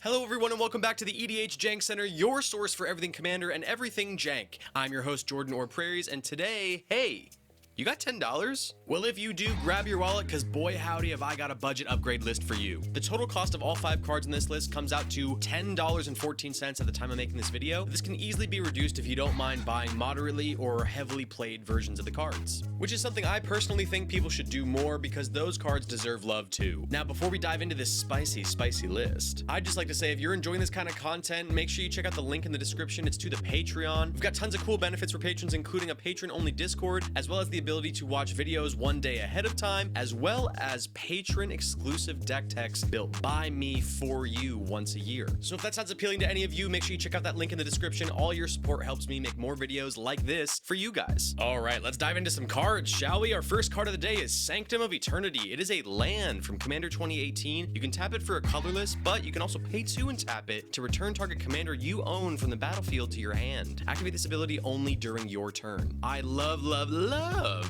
Hello everyone and welcome back to the EDH Jank Center, your source for everything Commander and everything Jank. I'm your host Jordan or Prairies, and today, hey, you got $10? Well, if you do, grab your wallet, because boy howdy have I got a budget upgrade list for you. The total cost of all 5 cards in this list comes out to $10.14 at the time of making this video. This can easily be reduced if you don't mind buying moderately or heavily played versions of the cards, which is something I personally think people should do more because those cards deserve love too. Now, before we dive into this spicy list, I'd just like to say if you're enjoying this kind of content, make sure you check out the link in the description. It's to the Patreon. We've got tons of cool benefits for patrons, including a patron-only Discord, as well as the ability to watch videos one day ahead of time, as well as patron exclusive deck techs built by me for you once a year. So if that sounds appealing to any of you, make sure you check out that link in the description. All your support helps me make more videos like this for you guys. All right, let's dive into some cards, shall we? Our first card of the day is Sanctum of Eternity. It is a land from Commander 2018. You can tap it for a colorless, but you can also pay 2 and tap it to return target commander you own from the battlefield to your hand. Activate this ability only during your turn. I love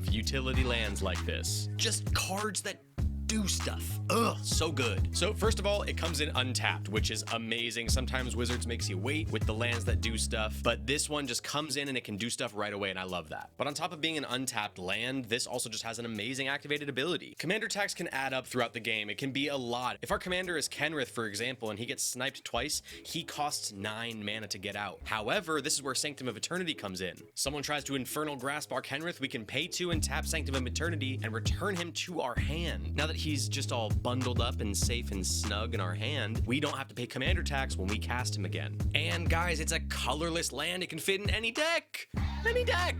utility lands like this. Just cards that do stuff. Ugh, so good. So first of all, it comes in untapped, which is amazing. Sometimes Wizards makes you wait with the lands that do stuff, but this one just comes in and it can do stuff right away, and I love that. But on top of being an untapped land, this also just has an amazing activated ability. Commander attacks can add up throughout the game. It can be a lot. If our commander is Kenrith, for example, and he gets sniped twice, he costs 9 mana to get out. However, this is where Sanctum of Eternity comes in. Someone tries to Infernal Grasp our Kenrith, we can pay 2 and tap Sanctum of Eternity and return him to our hand. Now that he's just all bundled up and safe and snug in our hand, we don't have to pay commander tax when we cast him again. And guys, it's a colorless land. It can fit in any deck.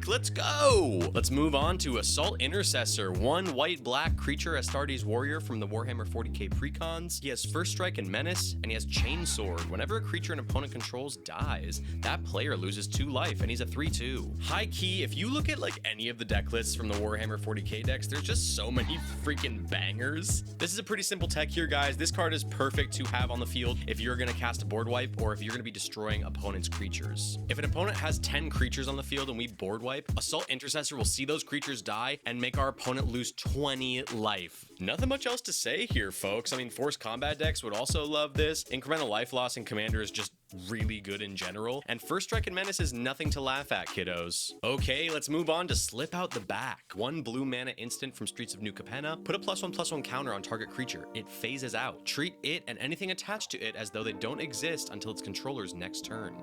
Let's go. Let's move on to Assault Intercessor. 1 white-black creature, Astartes Warrior from the Warhammer 40k precons. He has First Strike and Menace, and he has Chainsword. Whenever a creature an opponent controls dies, that player loses 2 life, and he's a 3/2. High key, if you look at like any of the deck lists from the Warhammer 40k decks, there's just so many freaking bangers. This is a pretty simple tech here, guys. This card is perfect to have on the field if you're going to cast a board wipe or if you're going to be destroying opponent's creatures. If an opponent has 10 creatures on the field and we board wipe, Assault Intercessor will see those creatures die and make our opponent lose 20 life. Nothing much else to say here, folks. I mean, Force Combat decks would also love this. Incremental life loss in Commander is just really good in general, and First Strike and Menace is nothing to laugh at, kiddos. Okay, let's move on to Slip Out the Back. 1 blue mana instant from Streets of New Capenna. Put a +1/+1 counter on target creature. It phases out. Treat it and anything attached to it as though they don't exist until its controller's next turn.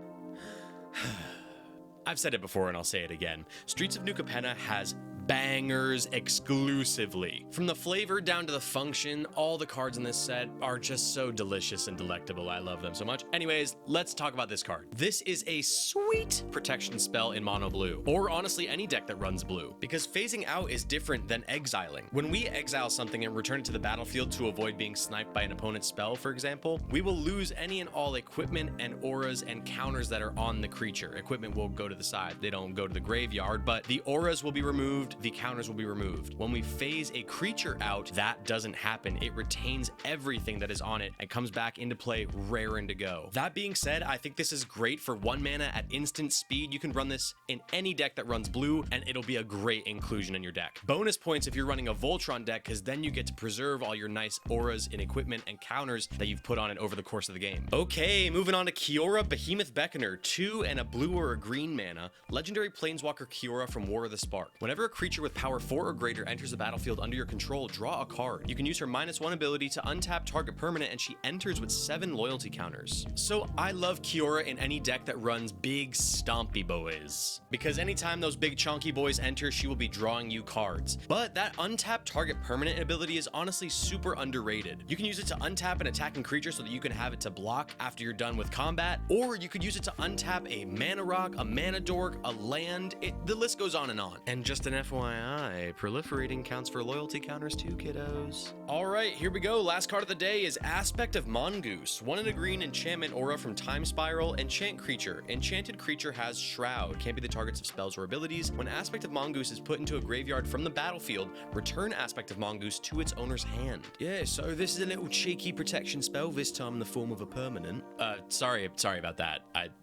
I've said it before and I'll say it again. Streets of New Capenna has bangers exclusively. From the flavor down to the function, all the cards in this set are just so delicious and delectable. I love them so much. Anyways, let's talk about this card. This is a sweet protection spell in mono blue, or honestly any deck that runs blue, because phasing out is different than exiling. When we exile something and return it to the battlefield to avoid being sniped by an opponent's spell, for example, we will lose any and all equipment and auras and counters that are on the creature. Equipment will go to the side. They don't go to the graveyard, but the auras will be removed, the counters will be removed. When we phase a creature out, that doesn't happen. It retains everything that is on it and comes back into play raring to go. That being said, I think this is great for 1 mana at instant speed. You can run this in any deck that runs blue, and it'll be a great inclusion in your deck. Bonus points if you're running a Voltron deck, because then you get to preserve all your nice auras and equipment and counters that you've put on it over the course of the game. Okay, moving on to Kiora, Behemoth Beckoner. 2 and a blue or a green mana. Legendary Planeswalker Kiora from War of the Spark. Whenever a creature with power 4 or greater enters the battlefield under your control, draw a card. You can use her -1 ability to untap target permanent, and she enters with 7 loyalty counters. So I love Kiora in any deck that runs big stompy boys, because anytime those big chunky boys enter, she will be drawing you cards. But that untap target permanent ability is honestly super underrated. You can use it to untap an attacking creature so that you can have it to block after you're done with combat, or you could use it to untap a mana rock, a mana dork, a land. The list goes on. And just an FYI, proliferating counts for loyalty counters too, kiddos. All right, here we go. Last card of the day is Aspect of Mongoose. 1 and a green enchantment aura from Time Spiral. Enchant creature. Enchanted creature has Shroud. Can't be the targets of spells or abilities. When Aspect of Mongoose is put into a graveyard from the battlefield, return Aspect of Mongoose to its owner's hand. Yeah, so this is a little cheeky protection spell, this time in the form of a permanent. Sorry about that.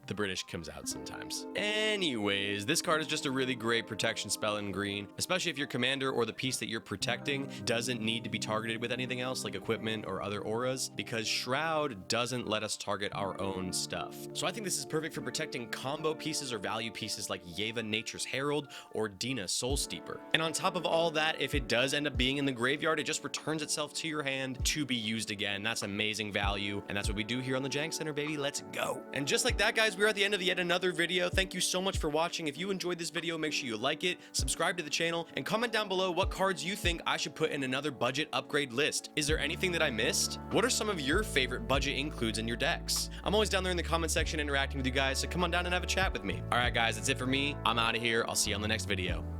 The British comes out sometimes. Anyways, this card is just a really great protection spell in green. screen, especially if your commander or the piece that you're protecting doesn't need to be targeted with anything else like equipment or other auras, because Shroud doesn't let us target our own stuff. So I think this is perfect for protecting combo pieces or value pieces like Yeva Nature's Herald or Dina Soul Steeper. And on top of all that, if it does end up being in the graveyard, it just returns itself to your hand to be used again. That's amazing value, and that's what we do here on the Jank Center, baby. Let's go. And just like that, guys, we're at the end of yet another video. Thank you so much for watching. If you enjoyed this video, make sure you like it, subscribe to the channel, and comment down below what cards you think I should put in another budget upgrade list. Is there anything that I missed? What are some of your favorite budget includes in your decks? I'm always down there in the comment section interacting with you guys, so come on down and have a chat with me. All right, guys, that's it for me. I'm out of here. I'll see you on the next video.